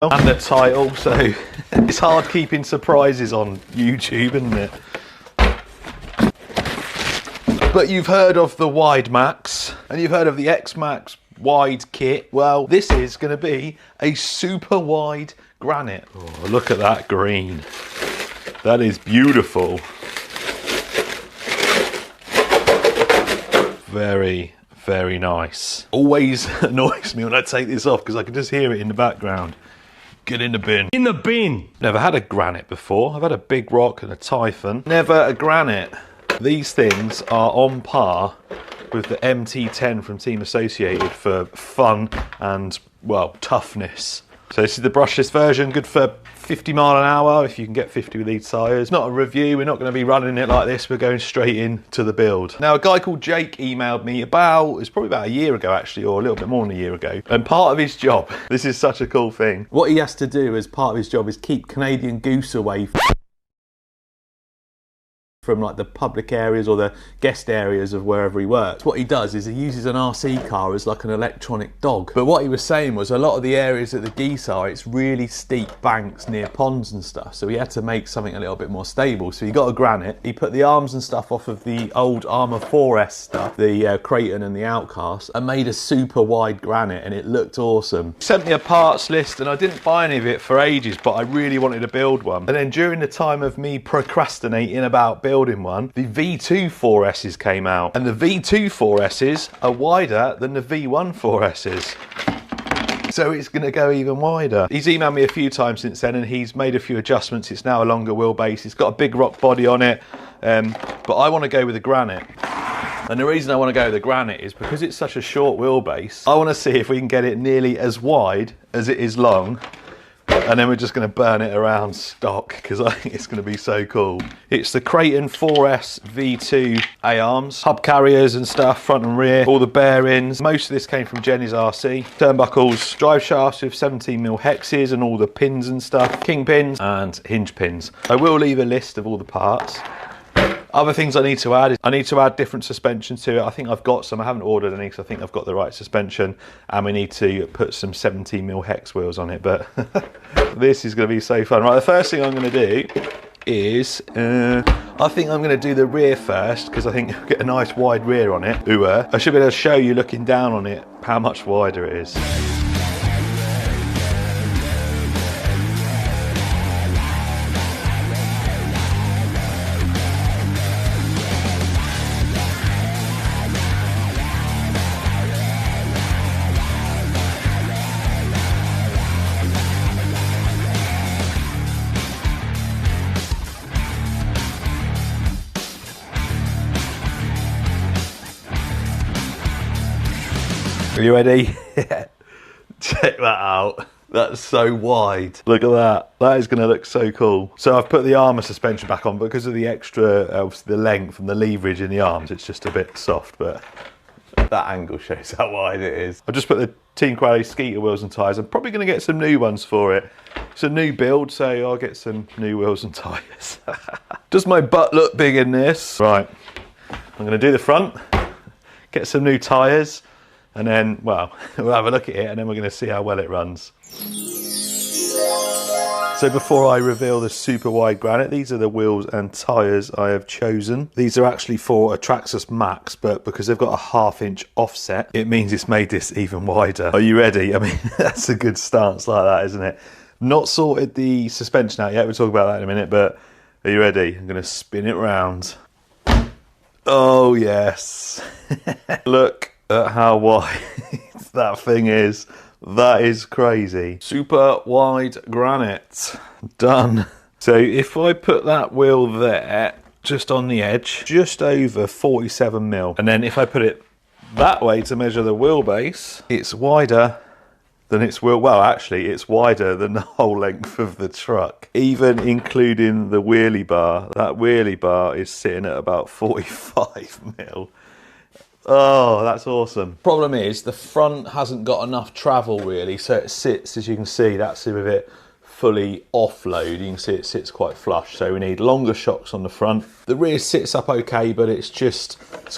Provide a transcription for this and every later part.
and the title, so it's hard keeping surprises on YouTube, isn't it? But you've heard of the Wide Max and you've heard of the X Max wide kit. Well, this is going to be a super wide granite. Oh, look at that green. That is beautiful. Very, very nice. Always annoys me when I take this off because I can just hear it in the background. Get in the bin. In the bin! Never had a granite before. I've had a big rock and a Typhon. Never a granite. These things are on par with the MT10 from Team Associated for fun and, well, toughness. So this is the brushless version, good for 50 mile an hour if you can get 50 with these tyres. Not a review, we're not going to be running it like this, we're going straight into the build. Now a guy called Jake emailed me it's probably about a year ago actually, or a little bit more than a year ago, and part of his job, this is such a cool thing, what he has to do as part of his job is keep Canadian goose away from like the public areas or the guest areas of wherever he works. What he does is he uses an RC car as like an electronic dog. But what he was saying was a lot of the areas that the geese are, it's really steep banks near ponds and stuff. So he had to make something a little bit more stable. So he got a granite. He put the arms and stuff off of the old Armour 4S stuff, the Creighton and the Outcast, and made a super wide granite, and it looked awesome. He sent me a parts list and I didn't buy any of it for ages, but I really wanted to build one. And then during the time of me procrastinating about building one, the V2 4Ss came out, and the V2 4Ss are wider than the V1 4Ss. So it's going to go even wider. He's emailed me a few times since then and he's made a few adjustments. It's now a longer wheelbase. It's got a big rock body on it, but I want to go with the granite. And the reason I want to go with the granite is because it's such a short wheelbase. I want to see if we can get it nearly as wide as it is long. And then we're just going to burn it around stock because I think it's going to be so cool. It's the Creighton 4S V2 A-arms, hub carriers and stuff, front and rear, all the bearings. Most of this came from Jenny's RC. Turnbuckles, drive shafts with 17mm hexes and all the pins and stuff, king pins and hinge pins. I will leave a list of all the parts. Other things I need to add is I need to add different suspension to it. I think I've got some. I haven't ordered any because I think I've got the right suspension, and we need to put some 17mm hex wheels on it, but this is going to be so fun. Right, the first thing I'm going to do is I think I'm going to do the rear first because I think I'll get a nice wide rear on it. I should be able to show you looking down on it how much wider it is. Are you ready? Check that out. That's so wide. Look at that. That is going to look so cool. So I've put the armour suspension back on because of the extra, the length and the leverage in the arms. It's just a bit soft, but that angle shows how wide it is. I've just put the Team Quali Skeeter wheels and tyres. I'm probably going to get some new ones for it. It's a new build, so I'll get some new wheels and tyres. Does my butt look big in this? Right. I'm going to do the front, get some new tyres, and then, well, we'll have a look at it and then we're going to see how well it runs. So before I reveal the super wide granite, these are the wheels and tyres I have chosen. These are actually for a Traxxas Max, but because they've got a 1/2 inch offset, it means it's made this even wider. Are you ready? I mean, that's a good stance like that, isn't it? Not sorted the suspension out yet, we'll talk about that in a minute, but are you ready? I'm going to spin it round. Oh yes. Look at how wide that thing is. That is crazy. Super wide granite. Done. So if I put that wheel there, just on the edge, just over 47mm, and then if I put it that way to measure the wheelbase, it's wider than its wheel. Well, actually, it's wider than the whole length of the truck, even including the wheelie bar. That wheelie bar is sitting at about 45mm. Oh, that's awesome. Problem is, the front hasn't got enough travel really, so it sits, as you can see, that's a bit fully offload. You can see it sits quite flush, so we need longer shocks on the front. The rear sits up okay, but it's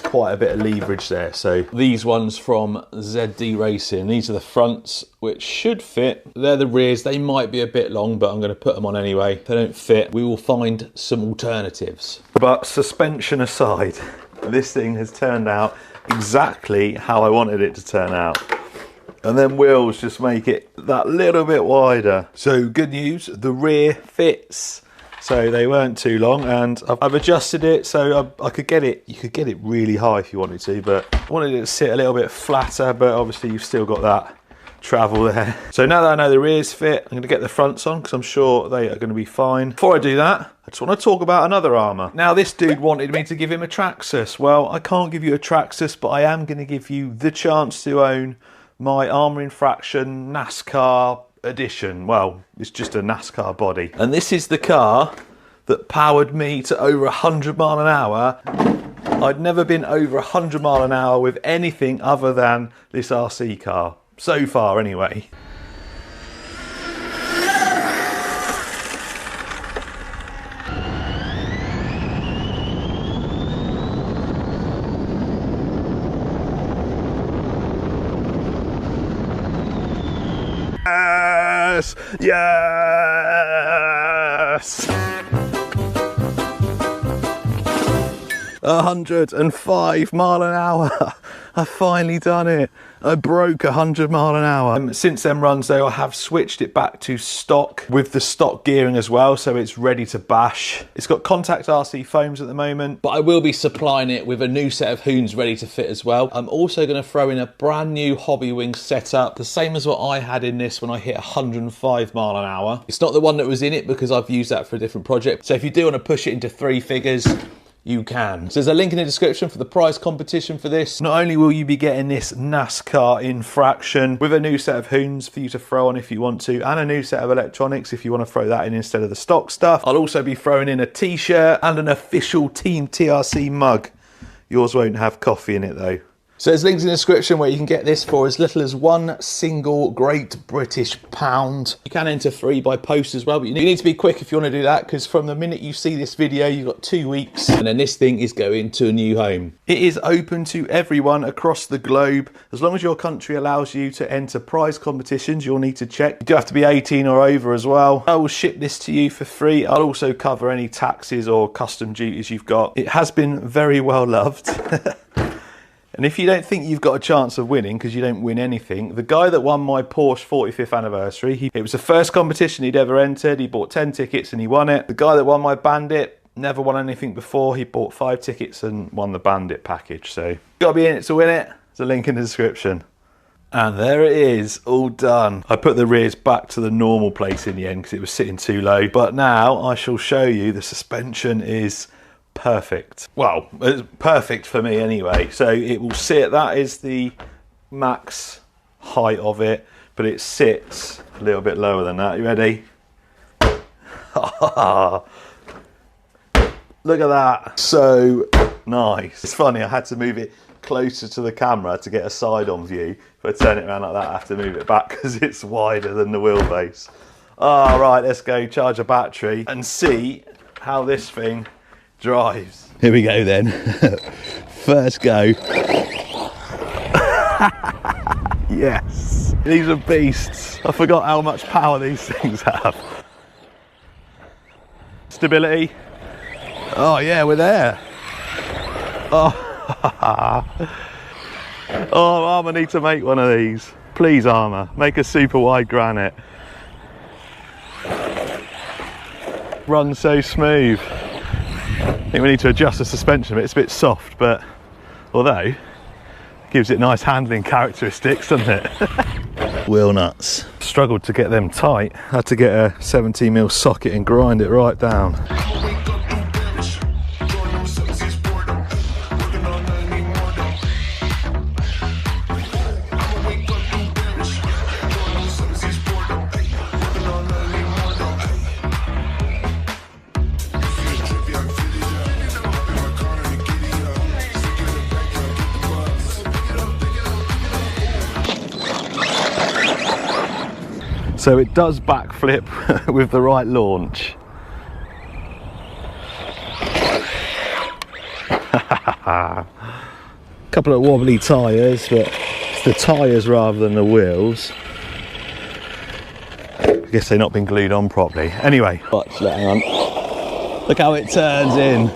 quite a bit of leverage there. So these ones from ZD Racing, these are the fronts, which should fit. They're the rears. They might be a bit long, but I'm going to put them on anyway. If they don't fit, we will find some alternatives. But suspension aside, this thing has turned out exactly how I wanted it to turn out. And then wheels just make it that little bit wider. So good news, the rear fits. So they weren't too long, and I've adjusted it so I could get it, you could get it really high if you wanted to, but I wanted it to sit a little bit flatter, but obviously you've still got that travel there. So now that I know the rears fit, I'm going to get the fronts on because I'm sure they are going to be fine. Before I do that, I just want to talk about another Armour. Now this dude wanted me to give him a Traxxas. Well, I can't give you a Traxxas, but I am going to give you the chance to own my Armour Infraction NASCAR edition. Well, it's just a NASCAR body. And this is the car that powered me to over 100 mile an hour. I'd never been over 100 mile an hour with anything other than this RC car. So far, anyway. Yes! Yes! 105 mile an hour. I've finally done it. I broke 100 mile an hour. Since them runs though, I have switched it back to stock with the stock gearing as well, so it's ready to bash. It's got contact RC foams at the moment, but I will be supplying it with a new set of hoons ready to fit as well. I'm also going to throw in a brand new hobby wing setup, the same as what I had in this when I hit 105 mile an hour. It's not the one that was in it because I've used that for a different project. So if you do want to push it into 3 figures, you can. So there's a link in the description for the prize competition for this. Not only will you be getting this NASCAR Infraction with a new set of hoons for you to throw on if you want to, and a new set of electronics if you want to throw that in instead of the stock stuff. I'll also be throwing in a t-shirt and an official Team TRC mug. Yours won't have coffee in it though. So there's links in the description where you can get this for as little as £1 single Great British pound. You can enter free by post as well, but you need to be quick if you want to do that, because from the minute you see this video, you've got 2 weeks, and then this thing is going to a new home. It is open to everyone across the globe. As long as your country allows you to enter prize competitions, you'll need to check. You do have to be 18 or over as well. I will ship this to you for free. I'll also cover any taxes or custom duties you've got. It has been very well loved. And if you don't think you've got a chance of winning, because you don't win anything, the guy that won my Porsche 45th anniversary, it was the first competition he'd ever entered. He bought 10 tickets and he won it. The guy that won my Bandit never won anything before. He bought 5 tickets and won the Bandit package. So you've got to be in it to win it. There's a link in the description. And there it is, all done. I put the rears back to the normal place in the end because it was sitting too low. But now I shall show you the suspension is perfect. Well, it's perfect for me anyway. So it will sit, that is the max height of it, but it sits a little bit lower than that. You ready? Look at that. So nice. It's funny, I had to move it closer to the camera to get a side-on view. If I turn it around like that, I have to move it back because it's wider than the wheelbase. All right, let's go charge a battery and see how this thing drives. Here we go then. First go. Yes. These are beasts. I forgot how much power these things have. Stability. Oh yeah, we're there. Oh. Oh, Armour need to make one of these. Please, Armour, make a super wide granite. Runs so smooth. I think we need to adjust the suspension a bit. It's a bit soft, but although it gives it nice handling characteristics, doesn't it? Wheel nuts. Struggled to get them tight. Had to get a 17mm socket and grind it right down. So it does backflip with the right launch. Couple of wobbly tyres, but it's the tyres rather than the wheels. I guess they've not been glued on properly. Anyway, watch, hang on. Look how it turns in.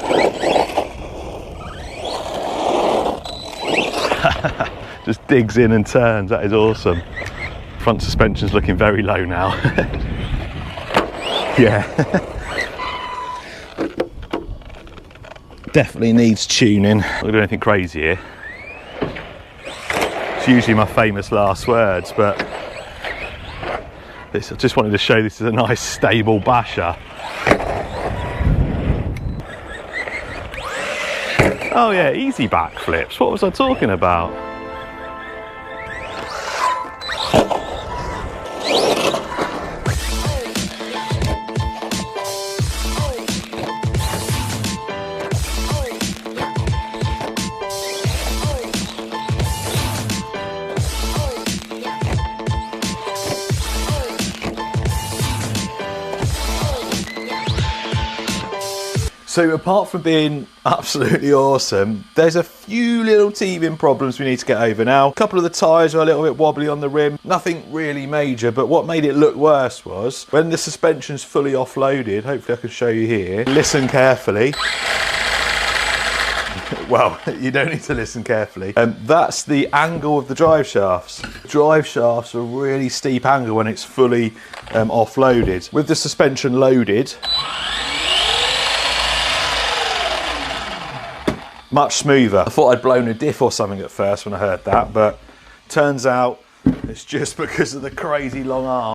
Just digs in and turns, that is awesome. Front suspension's looking very low now. Yeah. Definitely needs tuning. I'm not doing anything crazy here. It's usually my famous last words, but I just wanted to show this is a nice stable basher. Oh yeah, easy backflips. What was I talking about? So apart from being absolutely awesome, there's a few little teething problems we need to get over now. A couple of the tyres are a little bit wobbly on the rim, nothing really major, but what made it look worse was when the suspension's fully offloaded, hopefully I can show you here, listen carefully. Well, you don't need to listen carefully. That's the angle of the drive shafts. Drive shafts are a really steep angle when it's fully offloaded. With the suspension loaded, much smoother. I thought I'd blown a diff or something at first when I heard that, but turns out it's just because of the crazy long arm.